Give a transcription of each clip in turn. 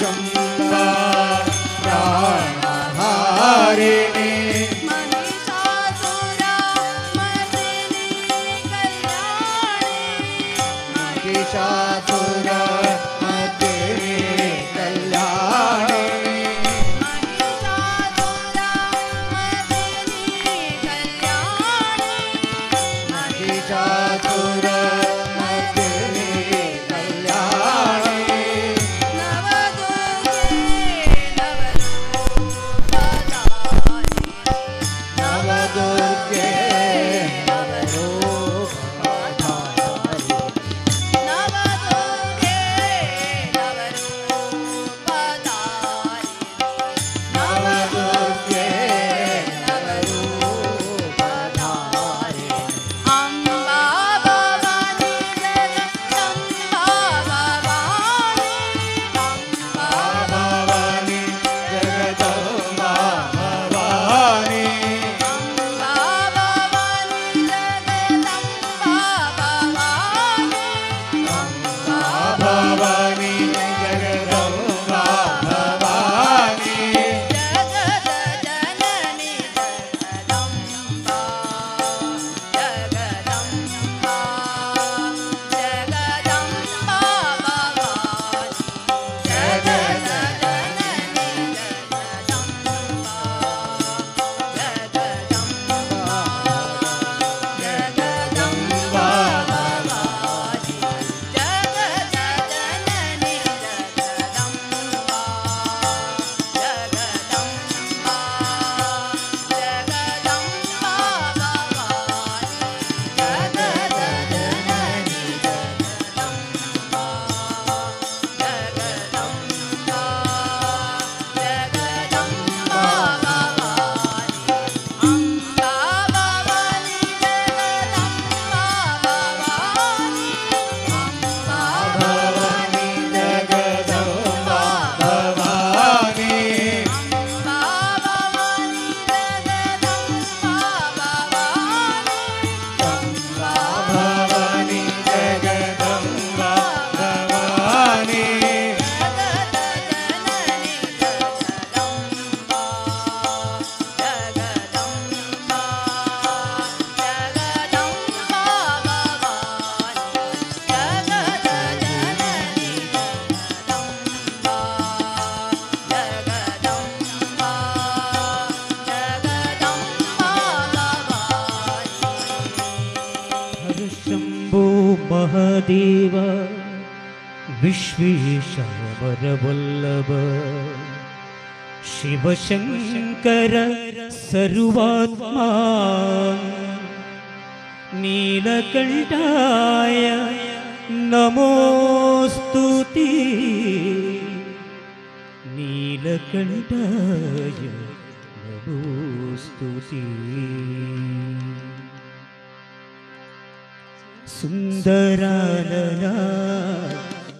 चम्बा प्राणहारिणी महादेव विश्वेश्वर वल्लभ शिवशंकर सर्वात्मा नीलकंठाय नमोस्तुते नीलकंठाय नमोस्तुते सुंदरानना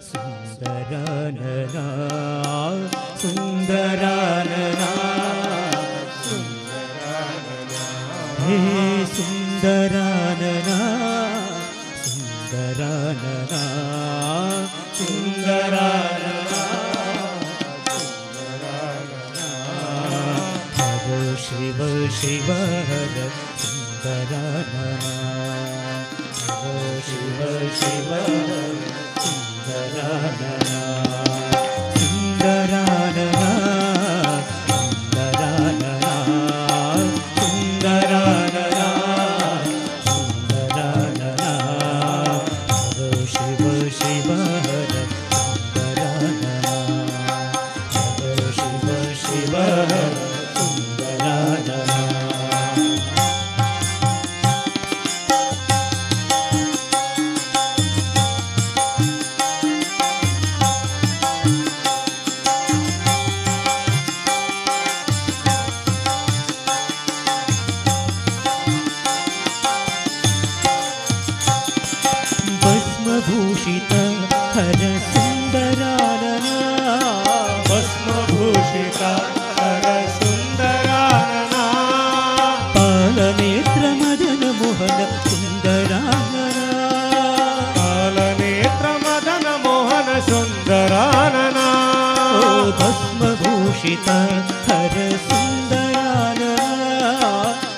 सुंदरानना सुंदरानना हे सुंदरानना सुंदरानना सुंदरानना हर शिव शिव हर सुंदरानना शिव शिव सुंदरानना सुंदरानना सुंदरानना सुंदरानना सुंदरानना शिव शिव सुंदरानना शिव शिव सुंदरानना भूषित हर सुंदरानना भस्मभूषित हर सुंदरानना पालनेत्र मदन मोहन सुंदरानना पालनेत्र मदन मोहन सुंदरानना ओ ಭಸ್ಮಭೂಷಿತ ಹರ ಸುಂದರಾನನ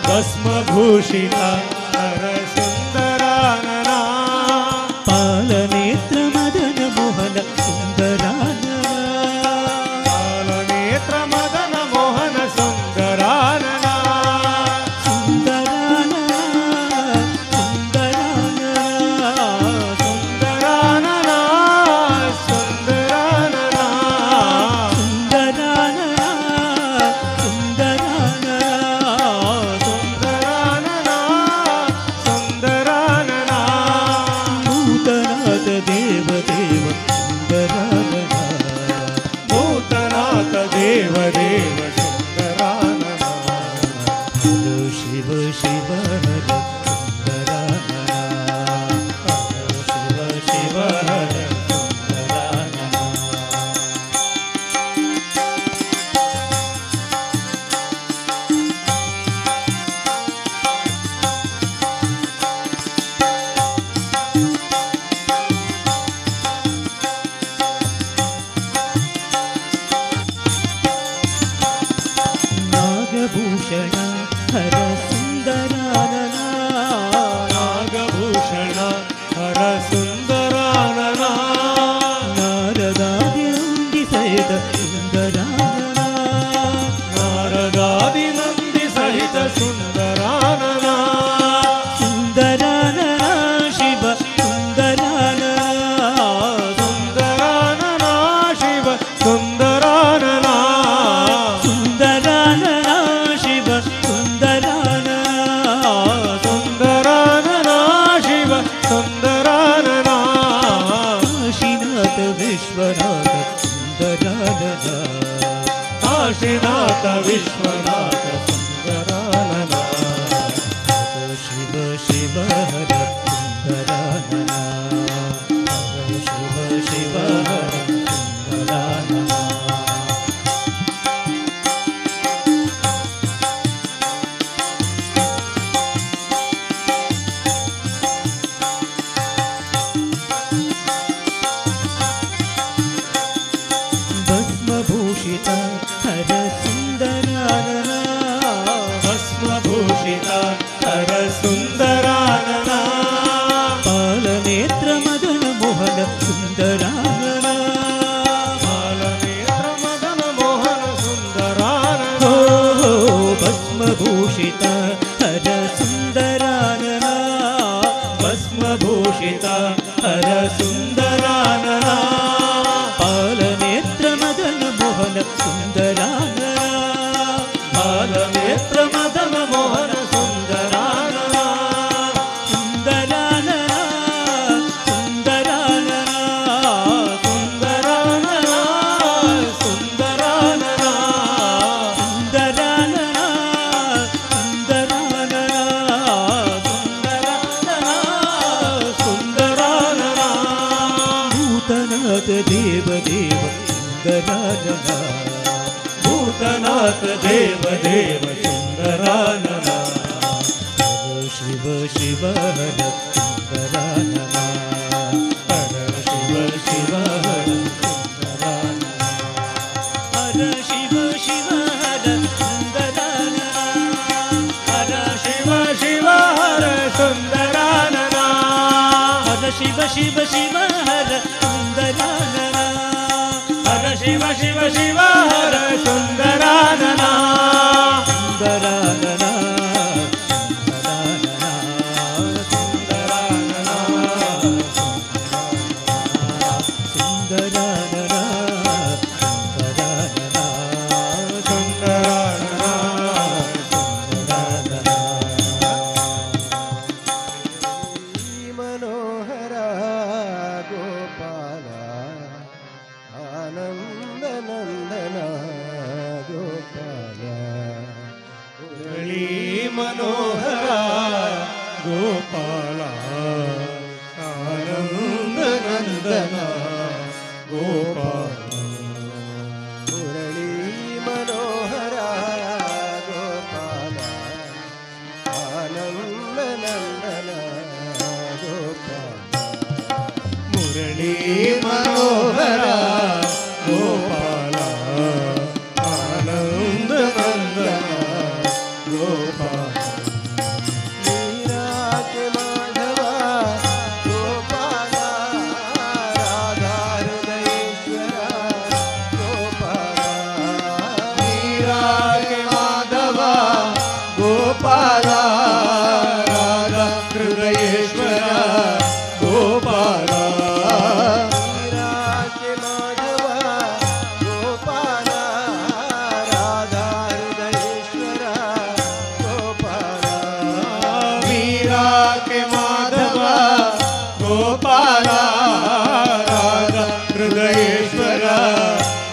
ಭಸ್ಮಭೂಷಿತ ಹರ ಸುಂದರಾನನ ಪಾಲನೇತ್ರ ಮದನ ಮೋಹನ ಸುಂದರಾನನ ಪಾಲನೇತ್ರ ಮದನ ಮೋಹನ ಸುಂದರಾನನ ಸುಂದರಾನನ ಸುಂದರಾನನ ಸುಂದರಾನನ ಸುಂದರಾನನ ಸುಂದರಾನನ ಸುಂದರಾನನ ಸುಂದರಾನನ ಭೂತನಾಥ ದೇವ ದೇವ ಸುಂದರಾನನ ಭೂತನಾಥ ದೇವ ದೇವ ಸುಂದರಾನನ ಶಿವ ಶಿವ ಹರ ಸುಂದರಾನನ ಶಿವ ಶಿವ ಹರ ಸುಂದರಾನನ ನಾಗಭೂಷಣ ಹರ ಸುಂದರಾನನ ನಾಗಭೂಷಣ ಹರ ಸುಂದರಾನನ ನಾರದಾದಿ ನಂದಿ ಸಹಿತ ಸುಂದರಾನನ ನಾರದಾದಿ ನಂದಿ ಸಹಿತ ಸುಂದರಾನನ ಸುಂದರಾನನ ಶಿವ ಸುಂದರಾನನ ಸುಂದರಾನನ ಶಿವ ಸುಂದರಾನನ ಸುಂದರಾನನ ಶಿವ ಸುಂದರಾನನ ಸುಂದರಾನನ ಶಿವ ಸುಂದರಾನನ ಕಾಶಿನಾಥ ವಿಶ್ವನಾಥ ಸುಂದರಾನನ ಕಾಶಿನಾಥ ವಿಶ್ವನಾಥ ಸುಂದರಾನನ ಶಿವ ಶಿವ ಹರ ಸುಂದರಾನನ ಶಿವ ಶಿವ ಹರ ಸುಂದರಾನನ ಭಸ್ಮಭೂಷಿತ ಹರ ಸುಂದರಾನನ ಭಸ್ಮಭೂಷಿತ ಹರ ಸುಂದರಾನನ ಪಾಲನೇತ್ರ ಮದನ ಮೋಹನ ಸುಂದರಾನನ ಬಾಲನೇತ್ರ ಮದನ ಮೋಹನ ಸುಂದರಾನನ ಭಸ್ಮಭೂಷಿತ ಹರ ಸುಂದರಾನನ ಭಸ್ಮಭೂಷಿತ ಹರ ಸುಂದರಾನನ ಪಾಲನೇತ್ರ ಮದನ ಮೋಹನ ಸುಂದರಾನನ ಬಾಲನೇತ್ರ ಮದನ ಮೋಹನ ಸುಂದರಾನನ ಸುಂದರಾನನ ಸುಂದರಾನನ ಸುಂದರಾನನ ಸುಂದರಾನನ ಸುಂದರಾನನ ಸುಂದರಾನನ ಸುಂದರಾನನ ಭೂತನಾಥ ದೇವ ದೇವ ಸುಂದರಾನನ ಭೂತನಾಥ ದೇವ ದೇವ ಸುಂದರಾನನ ಶಿವ ಶಿವ ಹರ ಸುಂದರಾನನ ಹರ ಶಿವ ಶಿವ ಹರ ಸುಂದರಾನನ ಹರ ಶಿವ ಶಿವ ಹರ ಸುಂದರಾನನ ಹರ ಶಿವ ಶಿವ ಹರ ಸುಂದರಾನನ ಹರ ಶಿವ ಶಿವ ಶಿವ ಹರ ಸುಂದರಾನನ ಹರ ಶಿವ ಶಿವ ಶಿವ ಹರ ಸುಂದರಾನನ ಸುಂದರಾನನ ಸುಂದರಾನನ ಮನೋಹರ ಗೋಪಾಲ ಆನಂದ ನಂದನ ಗೋಪಾಲ ಮುರಳಿ ಮನೋಹರ ಗೋಪಾಲ ಆನಂದ ನಂದನ ಗೋಪಾಲ ಮುರಳಿ ಮನೋಹರ ಗೋಪಾಲ ಆನಂದ ನಂದನ ಗೋಪಾಲ ಮುರಳಿ ಮನೋಹರ ಗೋಪಾಲ ಗೋಪಾಲ ರಾಧ ಹೃದಯೇಶ್ವರ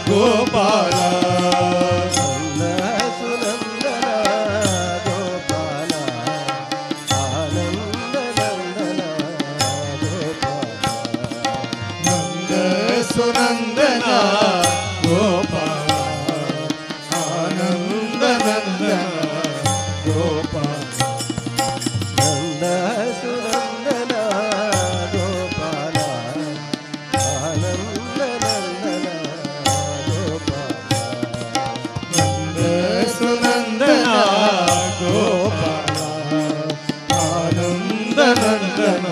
ಗೋಪಾಲ ನಂದ ಸುನಂದನ ಗೋಪಾಲ ಆನಂದ ನಂದನ ಗೋಪಾಲ ನಂದ ಸುನಂದನ ಗೋಪಾಲ ಆನಂದ ನಂದನ ಗೋಪಾಲ ನಂದ ಸುನಂದನ ಗೋಪಾಲ ಆನಂದ ನಂದನ ಗೋಪಾಲ ನಂದ ಸುನಂದನ ಗೋಪಾಲ ಆನಂದ ನಂದನ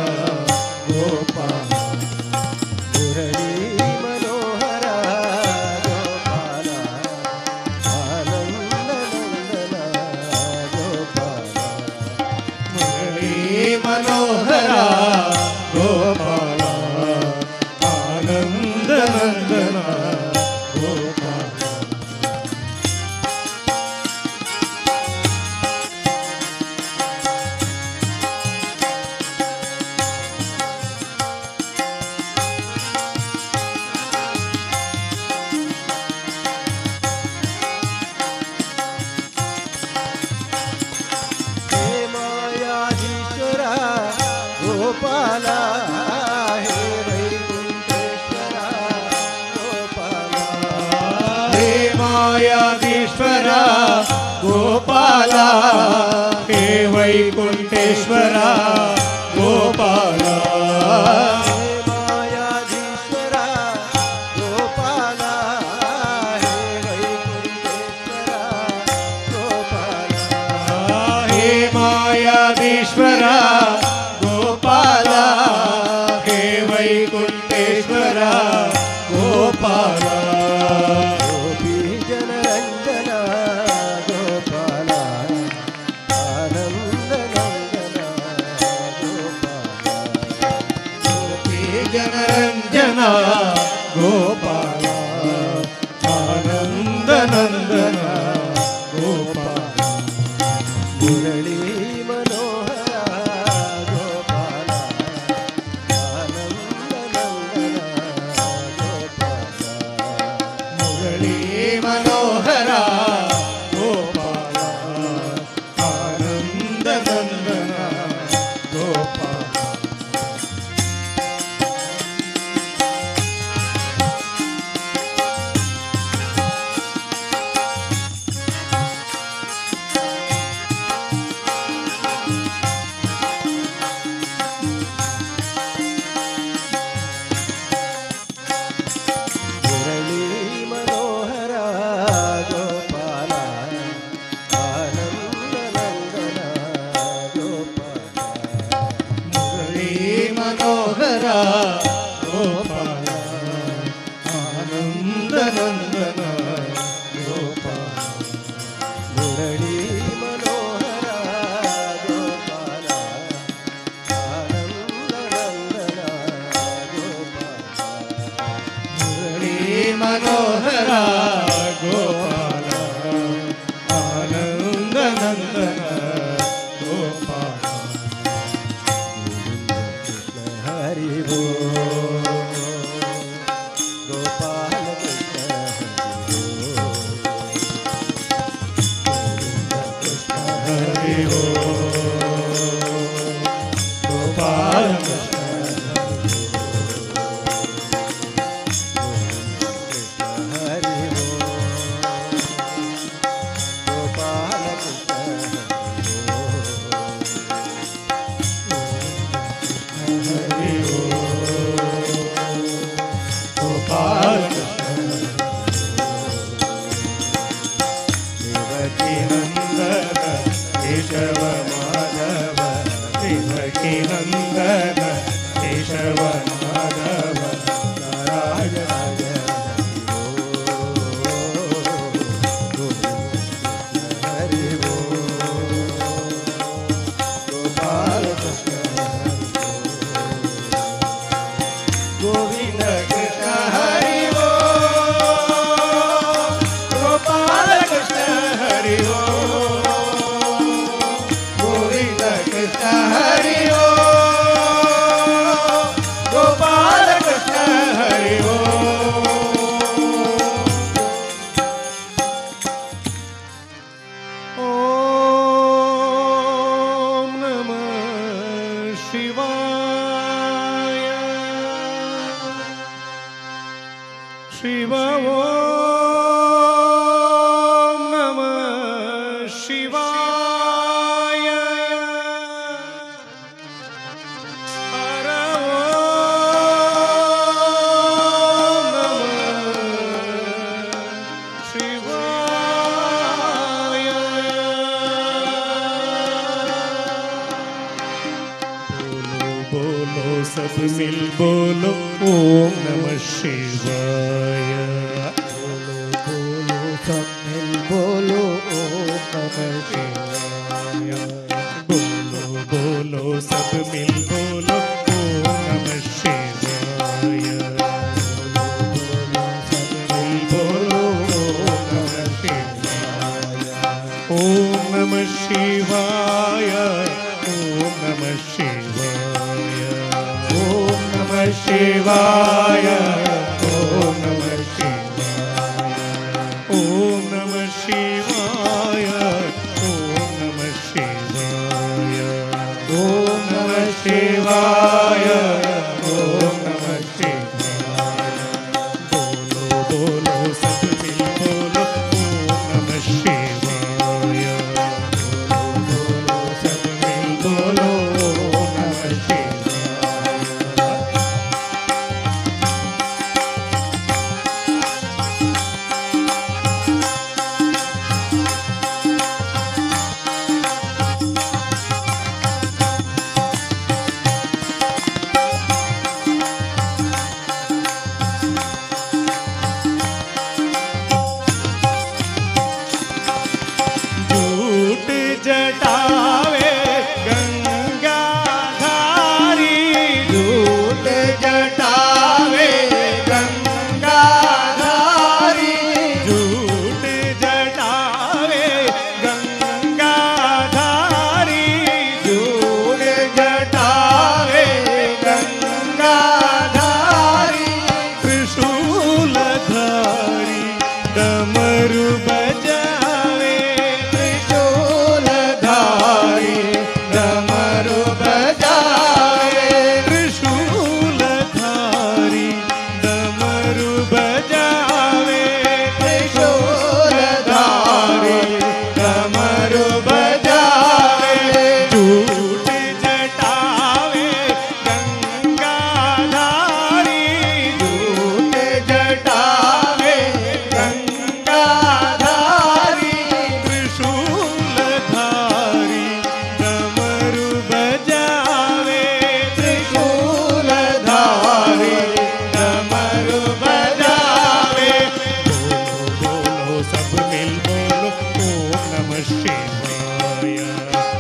ಗೋಪಾಲ ಮುರಳಿ ಮನೋಹರ ಗೋಪಾಲ ಆನಂದ ನಂದನ ಗೋಪಾಲ ಮುರಳಿ ಮನೋಹರ ಗೋಪಾಲ ಆನಂದ ನಂದನ ಗೋಪಾಲ ಹೇ ಮಾಯಾಧೀಶ್ವರ ಗೋಪಾಲ ಹೇ ವೈಕುಂಠೇಶ್ವರ ಗೋಪಾಲ ಹೇ ಮಾಯಾಧೀಶ್ವರ ಗೋಪಾಲ ಹೇ ವೈಕುಂಠೇಶ್ವರ ಗೋಪಾಲ ಹೇ ಮಾಯಾಧೀಶ್ವರ ಗೋಪಾಲ ಹೇ ವೈಕುಂಠೇಶ್ವರ ಗೋಪಾಲ ಹೇ ಮಾಯಾಧೀಶ್ವರ ಗೋಪಾಲ ಹೇ ವೈಕುಂಠೇಶ್ವರ ಗೋಪಾಲ ಗೋಪಿ ಜನರಂಜನ ಗೋಪಾಲ ಆನಂದ ನಂದನ ಗೋಪಾಲ ಗೋಪಿ ಜನರಂಜನ ಗೋಪಾಲ ಆನಂದ ನಂದನ ಗೋಪಾಲ ಮುರಳಿ ಮನೋಹರ ಗೋಪಾಲ ಆನಂದ ನಂದನ ಗೋಪಾಲ ಮುರಳಿ ಮನೋಹರ ಗೋಪಾಲ ಆನಂದ ನಂದನ ಗೋಪಾಲ ಮುರಳಿ ಮನೋಹರ ಗೋಪಾಲ ಆನಂದ ನಂದನ ಗೋಪಾಲ ಮುರಳಿ ಮನೋಹರ ಗೋಪಾಲ ಆನಂದ ನಂದನ ಗೋಪಾಲ ಮುರಳಿ ಮನೋಹರ ಗೋಪಾಲ ಆನಂದ ನಂದನ ಗೋಪಾಲ ಮುರಳಿ ಮನೋಹರ ಗೋಪಾಲ ಆನಂದ ನಂದನ ಗೋಪಾಲ ಕೃಷ್ಣ ಹರಿ ಭೋ ಗೋಪಾಲ ಕೃಷ್ಣ ಹರಿ ಹೋ ಗೋಪಾಲ ಕೃಷ್ಣ ಹರಿ ಭೋ ಗೋಪಾಲ ಕೃಷ್ಣ ಹರಿ ಹೋ ಗೋಪಾಲ ಕೃಷ್ಣ ದೇವಕಿ ನಂದನ ಕೇಶವ ಮಾಧವ ದೇವಕಿ ನಂದನ ಕೇಶವ ಮಾಧವ ನಾರಾಯಣ ಹರಿ ಭೋ ಗೋಪಾಲ ಕೃಷ್ಣ ಗೋವಿಂದ ಕೃಷ್ಣ ಹರಿ ಹೋ ಗೋಪಾಲ ಕೃಷ್ಣ ಹರಿ ಹೋ ಗೋವಿಂದ ಕೃಷ್ಣ ಹರಿ ಹೋ शिव ओम नमः शिवाय हर ओम नमः शिवाय बोलो बोलो सब मिल बोलो ओम नमः शिवाय बोलो सब मिल बोलो ओम नमः शिवाय बोलो बोलो सब मिल बोलो ओम नमः शिवाय बोलो ओम नमः शिवाय ओम नमः शिवाय ओम नमः शिवाय ओम नमः शिवाय ओम नमः शिवाय ओम नमः शिवाय ओम नमः शिवाय ओम नमः शिवाय बोलो बोलो सब मिल बोलो ओम नमः शिवाय बोलो सब मिल बोलो ओम नमः शिवाय झूठ जटावे गंगाधारी झूठ जटावे गंगाधारी झूठ जटावे गंगाधारी झूठ जटावे गंगाधारी त्रिशूलधारी डमरू बजावे त्रिशूलधारी डमरू बजावे त्रिशूलधारी डमरू बजावे त्रिशूलधारी डमरू बजावे झूठ जटावे गंगाधारी झूठ जटावे गंगाधारी त्रिशूलधारी डमरू बजावे त्रिशूलधारी डमरू बजावे बोलो बोलो सब मिल बोलो ओम नमः शिवाय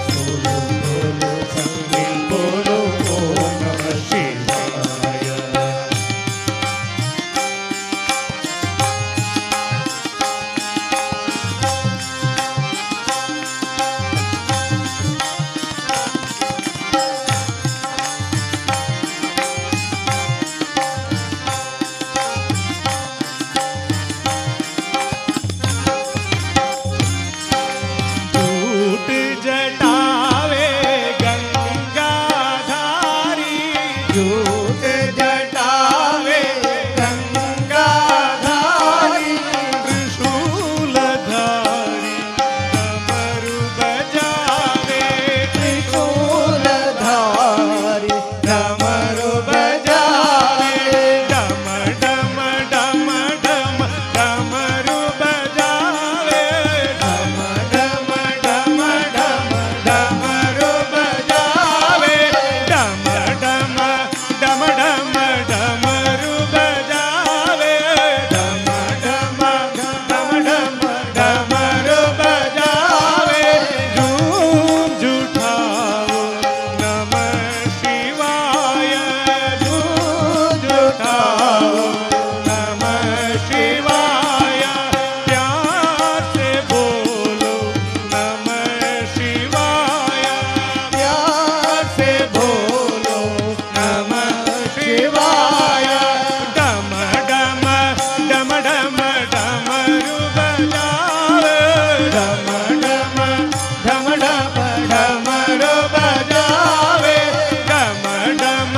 बोलो बोलो सब मिल बोलो ओम नमः शिवाय झूठ जटावे गंगाधारी झूठ जटावे गंगाधारी त्रिशूलधारी डमरू बजावे त्रिशूलधारी डमरू बजावे डम डम डम डम डमरू बजावे डम डम डम डम डमरू बजावे डम डम डम डम डमरू बजावे डम डम डम डम डमरू बजावे झूम जुठाओ नमः शिवाय झूम जुठाओ नमः शिवाय प्यार से बोलो नमः शिवाय प्यार से बोलो नमः शिवाय डम डम डम डम डमरू बजावे डम डम डम डम डमरू बजावे डम डम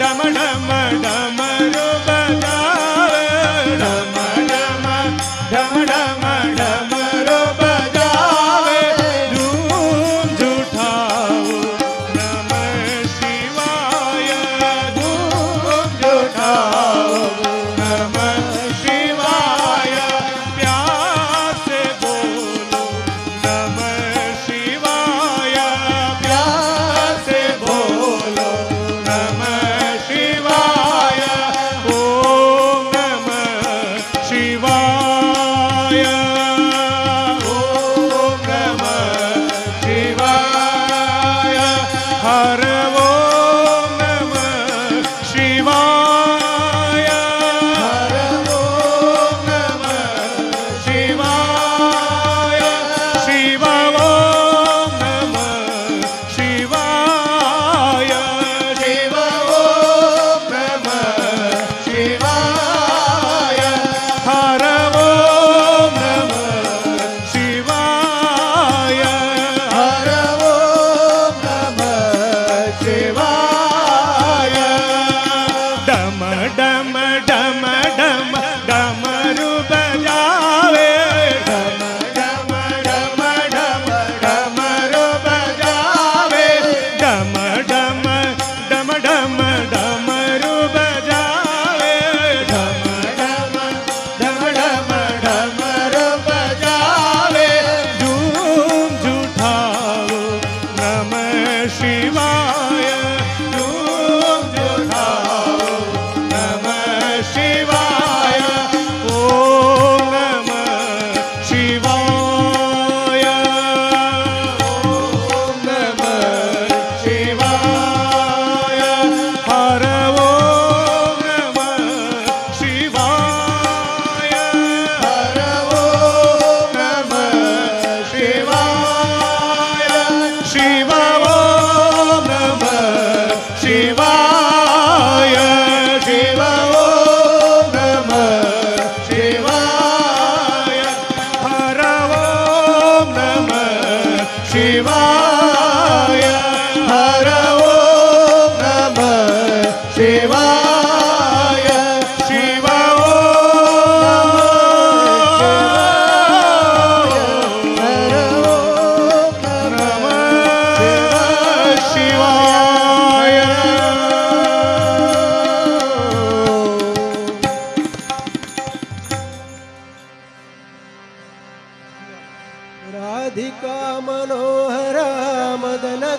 डम डम डमरू बजावे डम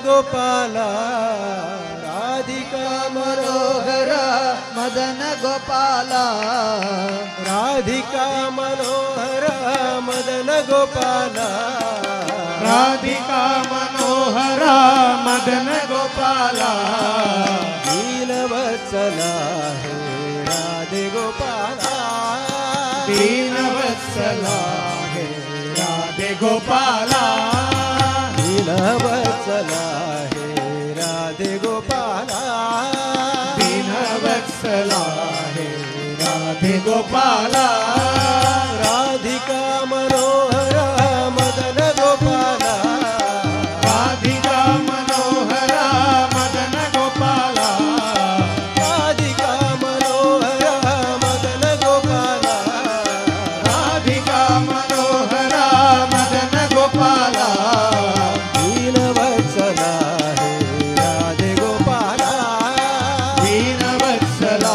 ಗೋಪಾಲ ರಾಧಿಕಾ ಮನೋಹರ ಮದನ ಗೋಪಾಲ ರಾಧಿಕಾ ಮನೋಹರ ಮದನ ಗೋಪಾಲ ರಾಧಿಕಾ ಮನೋಹರ ಮದನ ಗೋಪಾಲ ದೀನವತ್ಸಲ ಹೇ ರಾಧೆ ಗೋಪಾಲ ದೀನವತ್ಸಲ ಹೇ ರಾಧೆ ಗೋಪಾಲ ದೀನವತ್ಸಲ ಹೇ ರಾಧೆ ಗೋಪಾಲ ದೀನವತ್ಸಲ ಹೇ ರಾಧೆ ಗೋಪಾಲ ರಾಧಿಕಾ ಮನೋಹರ ಮದನ ಗೋಪಾಲ ರಾಧಿಕಾ ಮನೋಹರ ಮದನ ಗೋಪಾಲ ರಾಧಿಕಾ ಮನೋಹರ ಮದನ ಗೋಪಾಲ ರಾಧಿಕಾ ಮನೋಹರ ಮದನ ಗೋಪಾಲ ದೀನವತ್ಸಲ ಹೇ ರಾಧೆ ಗೋಪಾಲ ದೀನವತ್ಸಲ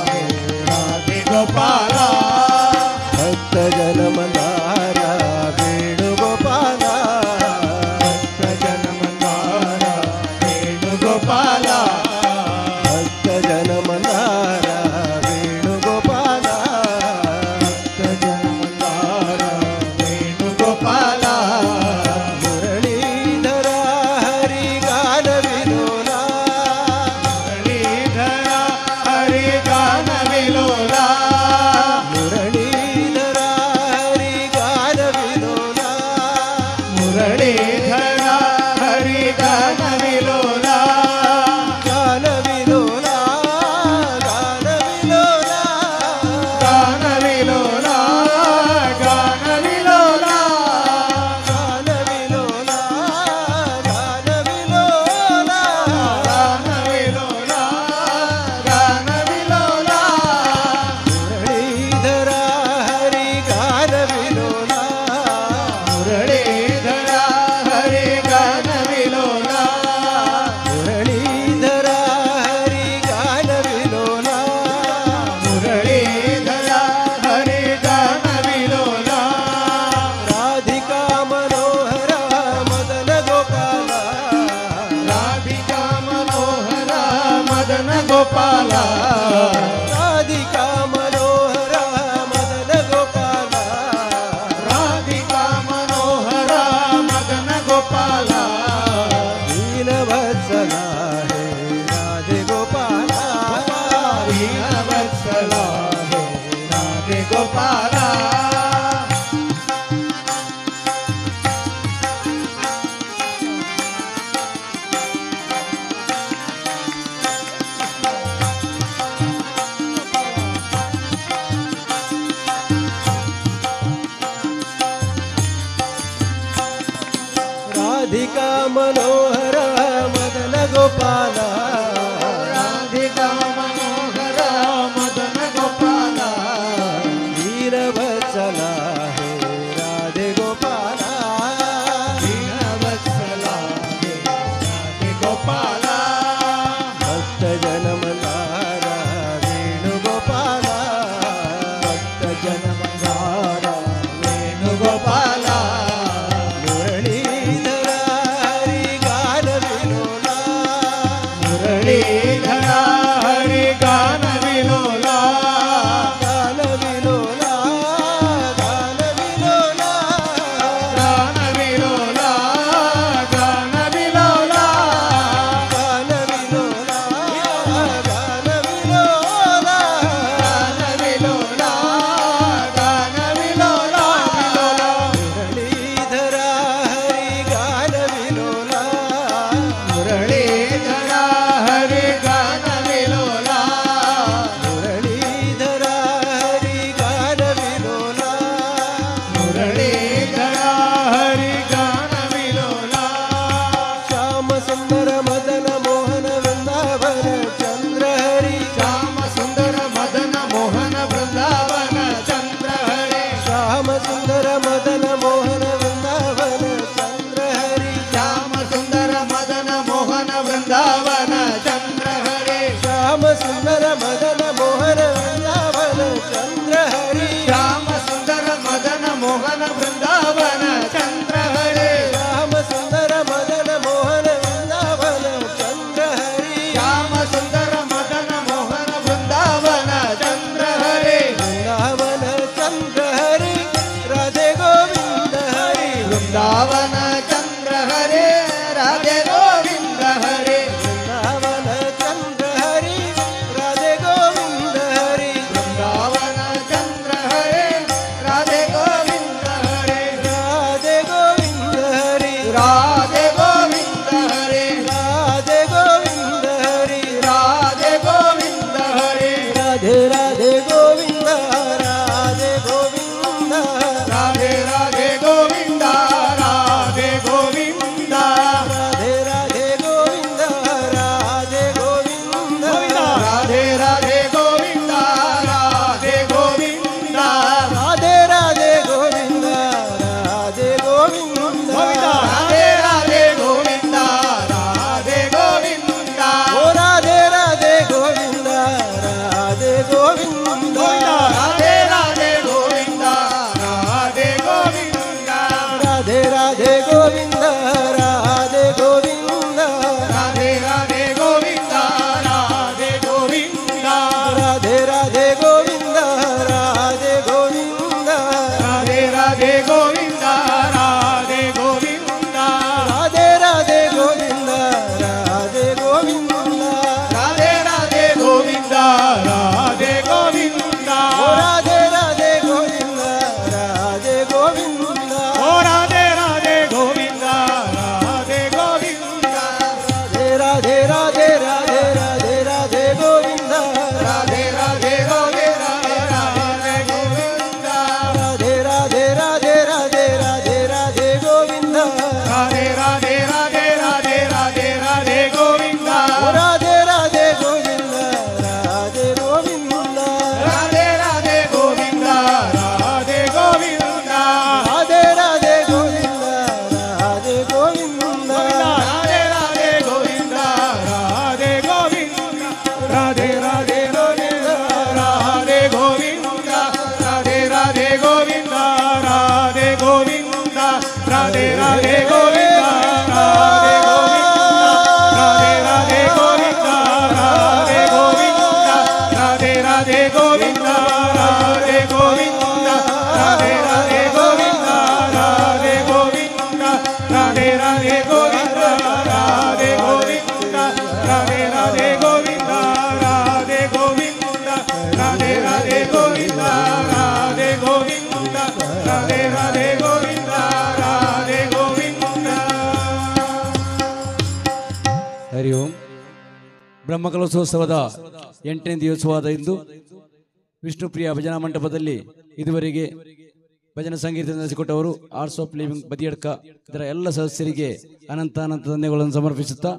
ಹೇ ರಾಧೆ ಗೋಪಾಲ ಭಕ್ತ ಜನ ಮಂದಾರ ವೇಣುಗೋಪಾಲ ಭಕ್ತ ಜನ ಮಂದಾರ ವೇಣುಗೋಪಾಲ ಭಕ್ತ ಜನ ಮಂದಾರ ವೇಣುಗೋಪಾಲ ಭಕ್ತ ಜನ ಮಂದಾರ ವೇಣುಗೋಪಾಲ ಮುರಳೀಧರ ಹರಿಗಾನ ವಿಲೋಲ ಮುರಳೀಧರ ಹರಿಗಾನ ವಿಲೋಲ ಮುರಳೀಧರ ಹರಿಗಾನ ವಿಲೋಲ ಮುರಳೀಧರ ಹರಿಗಾನ ವಿಲೋಲ ಗಾನ ವಿಲೋಲ ಗಾನ ವಿಲೋಲ ಗಾನ ವಿಲೋಲ ಗಾನ ವಿಲೋಲ ಗಾನ ವಿಲೋಲ ಗಾನ ವಿಲೋಲ ಗಾನ ವಿಲೋಲ ಗಾನ ವಿಲೋಲ ಮುರಳೀಧರ ಹರಿಗಾನ ವಿಲೋಲ ಮುರಳೀಧರ ಹರಿಗಾನ ವಿಲೋಲ ಮುರಳೀಧರ ಹರಿಗಾನ ವಿಲೋಲ ಮುರಳೀಧರ ಹರಿಗಾನ ವಿಲೋಲ ರಾಧಿಕಾ ಮನೋಹರ ಮದನ ಗೋಪಾಲ ರಾಧಿಕಾ ಮನೋಹರ ಮದನ ಗೋಪಾಲ ರಾಧಿಕಾ ಮನೋಹರ ಮದನ ಗೋಪಾಲ ರಾಧಿಕಾ ಮನೋಹರ ಮದನ ಗೋಪಾಲ ದೀನವತ್ಸಲ ಹೇ ರಾಧೆ ಗೋಪಾಲ ದೀನವತ್ಸಲ ಹೇ ರಾಧೆ ಗೋಪಾಲ ರಾಧಿಕಾ ಮನೋಹರ ಮದನ ಗೋಪಾಲ ರಾಧಿಕಾ ಮನೋಹರ ಮದನ ಗೋಪಾಲ ದೀನವತ್ಸಲ ಹೇ ರಾಧೆ ಗೋಪಾಲ ದೀನವತ್ಸಲ ಹೇ ರಾಧೆ ಗೋಪಾಲ ಭಕ್ತ ಜನ ಮಂದಾರ ವೇಣುಗೋಪಾಲ ಭಕ್ತ ಜನ ಮಂದಾರ ವೇಣುಗೋಪಾಲ ಮುರಳೀಧರ ಹರಿಗಾನ ವಿಲೋಲ ರಾಧೆ ರಾಧೆ ಗೋವಿಂದ ರಾಧೆ ಗೋವಿಂದ ರಾಧೆ ರಾಧೆ ಗೋವಿಂದ ರಾಧೆ ಗೋವಿಂದ ರಾಧೆ ರಾಧೆ ಗೋವಿಂದ ರಾಧೆ ಗೋವಿಂದ ರಾಧೆ ರಾಧೆ ಗೋವಿಂದ ರಾಧೆ ಗೋವಿಂದ ರಾಧೆ ರಾಧೆ ಗೋವಿಂದ ರಾಧೆ ಗೋವಿಂದ ರಾಧೆ ರಾಧೆ ಗೋವಿಂದ ರಾಧೆ ಗೋವಿಂದ ಓ ರಾಧೆ ರಾಧೆ ಗೋವಿಂದ ರಾಧೆ ಗೋವಿಂದ ರಾಧೆ ರಾಧೆ ಗೋವಿಂದ ರಾಧೆ ಗೋವಿಂದ ರಾಧೆ ರಾಧೆ ಗೋವಿಂದ ರಾಧೆ ಗೋವಿಂದ ರಾಧೆ ರಾಧೆ ಗೋವಿಂದ ರಾಧೆ ಗೋವಿಂದ ರಾಧೆ ರಾಧೆ ಗೋವಿಂದ ರಾಧೆ ಗೋವಿಂದ ರಾಧೆ ರಾಧೆ ಗೋವಿಂದ ರಾಧೆ ಗೋವಿಂದ ರಾಧೆ ರಾಧೆ ಗೋವಿಂದ ರಾಧೆ ಗೋವಿಂದ ರಾಧೆ ರಾಧೆ ಗೋವಿಂದ ರಾಧೆ ಗೋವಿಂದ ಓ ರಾಧೆ ರಾಧೆ ಗೋವಿಂದ ರಾಧೆ ಗೋವಿಂದ ಓ ರಾಧೆ ರಾಧೆ ಗೋವಿಂದ ರಾಧೆ ಗೋವಿಂದ ರಾಧೆ ರಾಧೆ ರಾಧೆ ರಾಧೆ ರಾಧೆ ಗೋವಿಂದ ರಾಧೆ ರಾಧೆ ರಾಧೆ ರಾಧೆ ರಾಧೆ ಗೋವಿಂದ ರಾಧೆ ರಾಧೆ ರಾಧೆ ರಾಧೆ ರಾಧೆ ರಾಧೆ ಗೋವಿಂದ ರಾಧೆ ರಾಧೆ ರಾಧೆ ರಾಧೆ ರಾಧೆ ರಾಧೆ ಗೋವಿಂದ ಓ ರಾಧೆ ರಾಧೆ ಗೋವಿಂದ ರಾಧೆ ಗೋವಿಂದ ರಾಧೆ ರಾಧೆ ಗೋವಿಂದ ರಾಧೆ ಗೋವಿಂದ ರಾಧೆ ರಾಧೆ ಗೋವಿಂದ ರಾಧೆ ಗೋವಿಂದ ರಾಧೆ ರಾಧೆ ಗೋವಿಂದ ರಾಧೆ ಗೋವಿಂದ ರಾಧೆ ರಾಧೆ ಗೋವಿಂದ ರಾಧೆ ಗೋವಿಂದ ರಾಧೆ ರಾಧೆ ಗೋವಿಂದ ರಾಧೆ ಗೋವಿಂದ ರಾಧೆ ರಾಧೆ ಗೋವಿಂದ ರಾಧೆ ಗೋವಿಂದ ರಾಧೆ ರಾಧೆ ಗೋವಿಂದ ರಾಧೆ ಗೋವಿಂದ ರಾಧೆ ರಾಧೆ ಗೋವಿಂದ ರಾಧೆ ಗೋವಿಂದ ರಾಧೆ ರಾಧೆ ಗೋವಿಂದ ರಾಧೆ ಗೋವಿಂದ ರಾಧೆ ರಾಧೆ ಗೋವಿಂದ ರಾಧೆ ಗೋವಿಂದ ರಾಧೆ ರಾಧೆ ಗೋವಿಂದ ರಾಧೆ ಗೋವಿಂದ ರಾಧೆ ರಾಧೆ ಗೋವಿಂದ ರಾಧೆ ಗೋವಿಂದ. ಹರಿ ಓಂ. ಬ್ರಹ್ಮಕಲಶೋತ್ಸವದ 8ನೇ ದಿವಸವಾದ ಇಂದು ವಿಷ್ಣುಪ್ರಿಯ ಭಜನಾ ಮಂಟಪದಲ್ಲಿ ಇದುವರೆಗೆ ಭಜನಾ ಸಂಗೀತ ನಡೆಸಿಕೊಟ್ಟವರು ಆರ್ಟ್ಸ್ ಆಫ್ ಲಿವಿಂಗ್ ಬದಿಯಡ್ಕ ಇದರ ಎಲ್ಲ ಸದಸ್ಯರಿಗೆ ಅನಂತ ಧನ್ಯವಾದಗಳನ್ನು ಸಮರ್ಪಿಸುತ್ತಾ